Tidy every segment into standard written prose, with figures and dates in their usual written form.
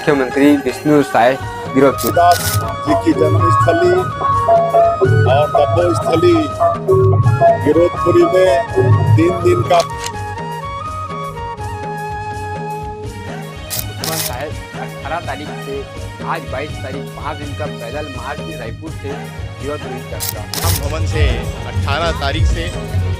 मुख्यमंत्री विष्णु साय गिरफ्तार। दास जी की जन्मस्थली और तपोस्थली गिरौदपुरी में 3 दिन का 18 तारीख से आज 22 तारीख 5 दिन का पैदल मार्च रायपुर से गिरौदपुरी तक का। राम भवन से 18 तारीख से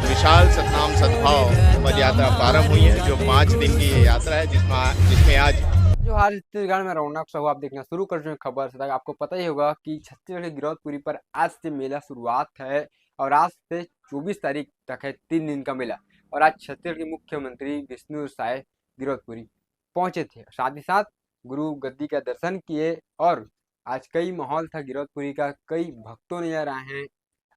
विशाल सतनाम सद्भाव पद यात्रा प्रारंभ हुई है, जो 5 दिन की यात्रा है, जिसमें आज जो हाल छत्तीसगढ़ में रौनक सभा आप देखना शुरू कर चुके हैं। खबर से आपको पता ही होगा कि छत्तीसगढ़ के गिरौदपुरी पर आज से मेला शुरुआत है और आज से 24 तारीख तक है 3 दिन का मेला। और आज छत्तीसगढ़ के मुख्यमंत्री विष्णु साय गिरौदपुरी पहुंचे थे, साथ ही साथ गुरु गद्दी का दर्शन किए और आज कई माहौल था गिरौदपुरी का, कई भक्तों नजर आए हैं।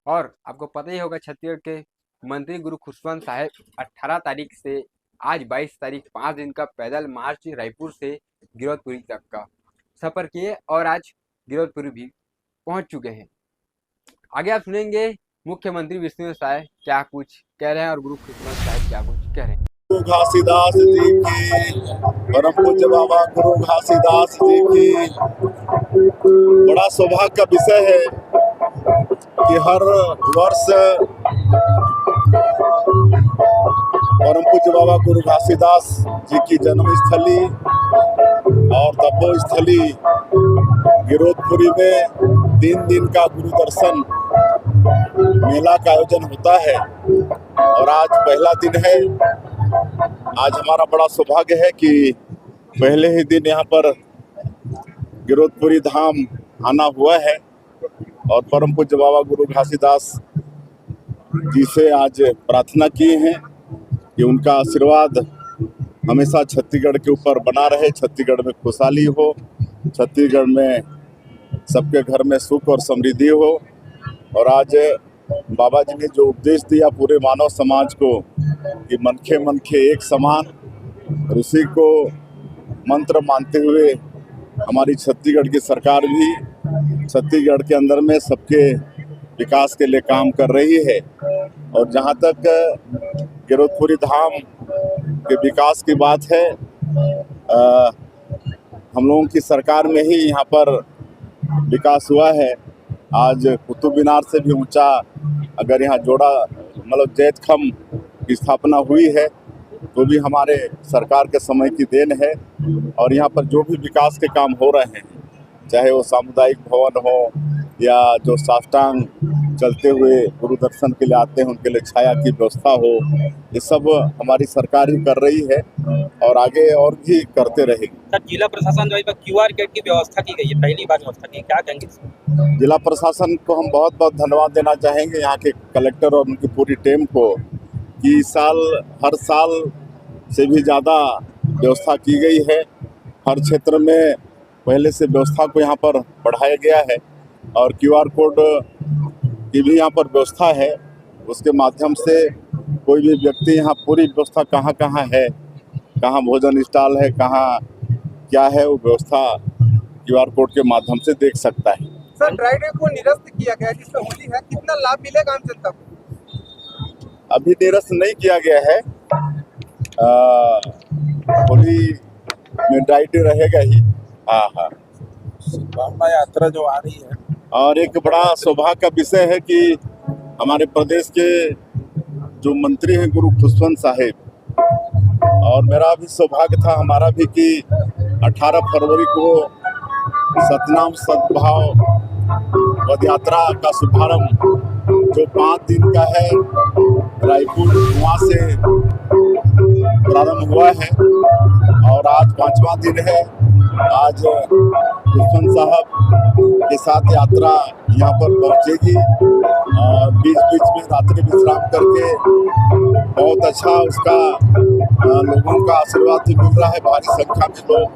और आपको पता ही होगा छत्तीसगढ़ के मंत्री गुरु खुशवंत साहब 18 तारीख से आज 22 तारीख 5 दिन का पैदल मार्च रायपुर से गिरौदपुरी तक का सफर किए और आज गिरौदपुरी भी पहुंच चुके हैं। आगे आप सुनेंगे मुख्यमंत्री विष्णु साय क्या कुछ कह रहे हैं और गुरु खुशवंत साहब क्या कुछ कह रहे हैं। गुरु घासीदास जी की, परम पूज्य बाबा गुरु घासीदास जी की बड़ा सौभाग्य का विषय है कि हर वर्ष परम पूज्य बाबा गुरु घासीदास जी की जन्मस्थली और तपोस्थली गिरौदपुरी में 3 दिन का गुरु दर्शन मेला का आयोजन होता है और आज पहला दिन है। आज हमारा बड़ा सौभाग्य है कि पहले ही दिन यहाँ पर गिरौदपुरी धाम आना हुआ है और परम पूज्य बाबा गुरु घासीदास जी से आज प्रार्थना किए हैं कि उनका आशीर्वाद हमेशा छत्तीसगढ़ के ऊपर बना रहे, छत्तीसगढ़ में खुशहाली हो, छत्तीसगढ़ में सबके घर में सुख और समृद्धि हो। और आज बाबा जी ने जो उपदेश दिया पूरे मानव समाज को कि मनखे मनखे एक समान, उसी को मंत्र मानते हुए हमारी छत्तीसगढ़ की सरकार भी छत्तीसगढ़ के अंदर में सबके विकास के लिए काम कर रही है। और जहाँ तक गिरौदपुरी धाम के विकास की बात है, हम लोगों की सरकार में ही यहाँ पर विकास हुआ है। आज कुतुब मीनार से भी ऊंचा अगर यहाँ जोड़ा मतलब जैत खम्भ की स्थापना हुई है तो भी हमारे सरकार के समय की देन है। और यहाँ पर जो भी विकास के काम हो रहे हैं, चाहे वो सामुदायिक भवन हो या जो साष्टांग चलते हुए गुरु दर्शन के लिए आते हैं उनके लिए छाया की व्यवस्था हो, ये सब हमारी सरकार ही कर रही है और आगे और भी करते रहेगी। सर, जिला प्रशासन द्वारा QR कोड की व्यवस्था की गई है, पहली बार व्यवस्था की, क्या कहेंगे? जिला प्रशासन को हम बहुत बहुत धन्यवाद देना चाहेंगे, यहाँ के कलेक्टर और उनकी पूरी टीम को, कि हर साल से भी ज़्यादा व्यवस्था की गई है। हर क्षेत्र में पहले से व्यवस्था को यहाँ पर बढ़ाया गया है और QR कोड की भी यहाँ पर व्यवस्था है। उसके माध्यम से कोई भी व्यक्ति यहाँ पूरी व्यवस्था कहाँ कहाँ है, कहाँ भोजन स्टॉल है, कहाँ क्या है, वो व्यवस्था QR कोड के माध्यम से देख सकता है। सर, ड्राई डे को निरस्त किया गया जिसमें होली है, कितना लाभ मिलेगा आम जनता को? अभी निरस्त नहीं किया गया है, होली में ड्राई डे रहेगा ही। हाँ, यात्रा जो आ रही है और एक बड़ा सौभाग्य का विषय है कि हमारे प्रदेश के जो मंत्री हैं गुरु खुशवंत साहब, और मेरा भी सौभाग्य था, हमारा भी, कि 18 फरवरी को सतनाम सद्भाव पद यात्रा का शुभारंभ जो 5 दिन का है रायपुर वहाँ से प्रारंभ हुआ है और आज 5वां दिन है। आज खुशवंत साहब के साथ यात्रा यहाँ पर पहुँचेगी और बीच बीच में रात्रि विश्राम करके बहुत अच्छा उसका लोगों का आशीर्वाद भी मिल रहा है। भारी संख्या में लोग,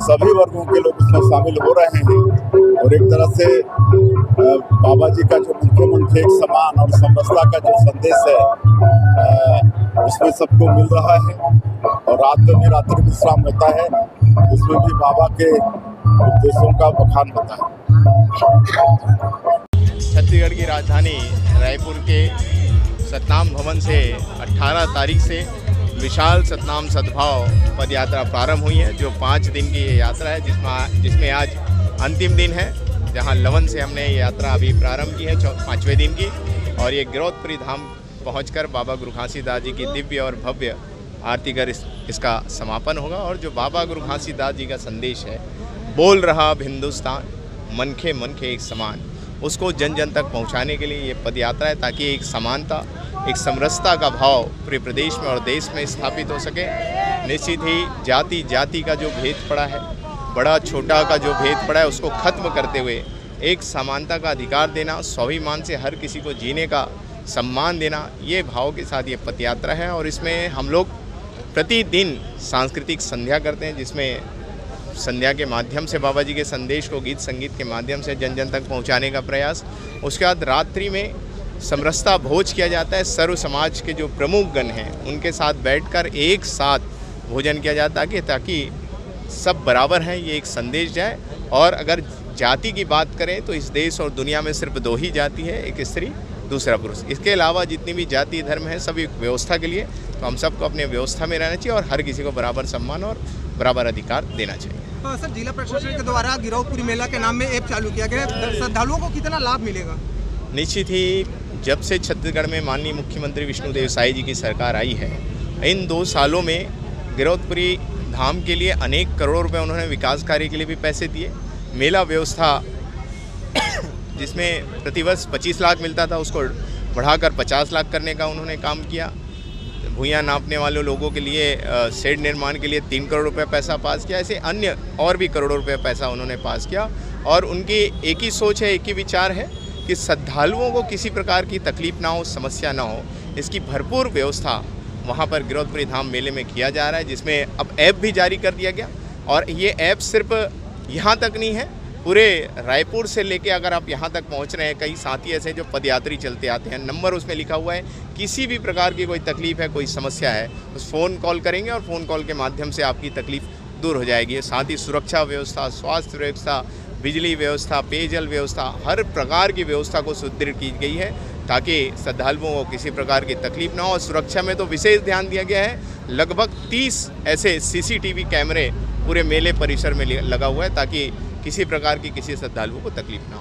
सभी वर्गों के लोग इसमें शामिल हो रहे हैं और एक तरह से बाबा जी का जो मनखे मनखे एक समान और समरसता का जो संदेश है उसमें सबको मिल रहा है। और रात में भी रात्रि विश्राम होता है, उसमें भी बाबा के उपदेशों का बखान होता है। छत्तीसगढ़ की राजधानी रायपुर के सतनाम भवन से 18 तारीख से विशाल सतनाम सद्भाव पद यात्रा प्रारंभ हुई है, जो 5 दिन की ये यात्रा है, जिसमें आज अंतिम दिन है, जहां लवन से हमने ये यात्रा अभी प्रारंभ की है 5वें दिन की, और ये गिरौदपुरी धाम पहुंचकर बाबा गुरु घासीदास जी की दिव्य और भव्य आरती कर इसका समापन होगा। और जो बाबा गुरु घासीदास जी का संदेश है, बोल रहा अब हिंदुस्तान, मनखे मनखे एक समान, उसको जन जन तक पहुंचाने के लिए ये पद यात्रा है, ताकि एक समानता, एक समरसता का भाव पूरे प्रदेश में और देश में स्थापित हो सके। निश्चित ही जाति जाति का जो भेद पड़ा है, बड़ा छोटा का जो भेद पड़ा है, उसको खत्म करते हुए एक समानता का अधिकार देना, स्वाभिमान से हर किसी को जीने का सम्मान देना, ये भाव के साथ ये पद यात्रा है। और इसमें हम लोग प्रतिदिन सांस्कृतिक संध्या करते हैं, जिसमें संध्या के माध्यम से बाबा जी के संदेश को गीत संगीत के माध्यम से जन जन तक पहुंचाने का प्रयास। उसके बाद रात्रि में समरसता भोज किया जाता है, सर्व समाज के जो प्रमुख गण हैं उनके साथ बैठकर एक साथ भोजन किया जाता है, ताकि सब बराबर हैं, ये एक संदेश जाए। और अगर जाति की बात करें तो इस देश और दुनिया में सिर्फ 2 ही जाति है, एक स्त्री दूसरा पुरुष। इसके अलावा जितनी भी जाति धर्म है सभी व्यवस्था के लिए, तो हम सबको अपने व्यवस्था में रहना चाहिए और हर किसी को बराबर सम्मान और बराबर अधिकार देना चाहिए। तो सर, जिला प्रशासन के द्वारा गिरौदपुरी मेला के नाम में ऐप चालू किया गया है, श्रद्धालुओं को कितना लाभ मिलेगा? निश्चित ही जब से छत्तीसगढ़ में माननीय मुख्यमंत्री विष्णुदेव साई जी की सरकार आई है, इन 2 सालों में गिरौदपुरी धाम के लिए अनेक करोड़ों रुपए उन्होंने विकास कार्य के लिए भी पैसे दिए। मेला व्यवस्था जिसमें प्रतिवर्ष 25 लाख मिलता था, उसको बढ़ाकर 50 लाख करने का उन्होंने काम किया। भुइयाँ नापने वाले लोगों के लिए शेड निर्माण के लिए 3 करोड़ रुपए पैसा पास किया। ऐसे अन्य और भी करोड़ों रुपए पैसा उन्होंने पास किया। और उनकी एक ही सोच है, एक ही विचार है कि श्रद्धालुओं को किसी प्रकार की तकलीफ ना हो, समस्या ना हो, इसकी भरपूर व्यवस्था वहाँ पर गिरौदपुरी धाम मेले में किया जा रहा है, जिसमें अब ऐप भी जारी कर दिया गया। और ये ऐप सिर्फ यहाँ तक नहीं है, पूरे रायपुर से लेके अगर आप यहाँ तक पहुँच रहे हैं, कई साथी ऐसे जो पदयात्री चलते आते हैं, नंबर उसमें लिखा हुआ है, किसी भी प्रकार की कोई तकलीफ है, कोई समस्या है, उस फ़ोन कॉल करेंगे और फ़ोन कॉल के माध्यम से आपकी तकलीफ दूर हो जाएगी। साथ ही सुरक्षा व्यवस्था, स्वास्थ्य व्यवस्था, बिजली व्यवस्था, पेयजल व्यवस्था, हर प्रकार की व्यवस्था को सुदृढ़ की गई है, ताकि श्रद्धालुओं को किसी प्रकार की तकलीफ ना हो। सुरक्षा में तो विशेष ध्यान दिया गया है, लगभग 30 ऐसे CCTV कैमरे पूरे मेले परिसर में लगा हुआ है, ताकि किसी प्रकार की किसी श्रद्धालुओं को तकलीफ ना हो।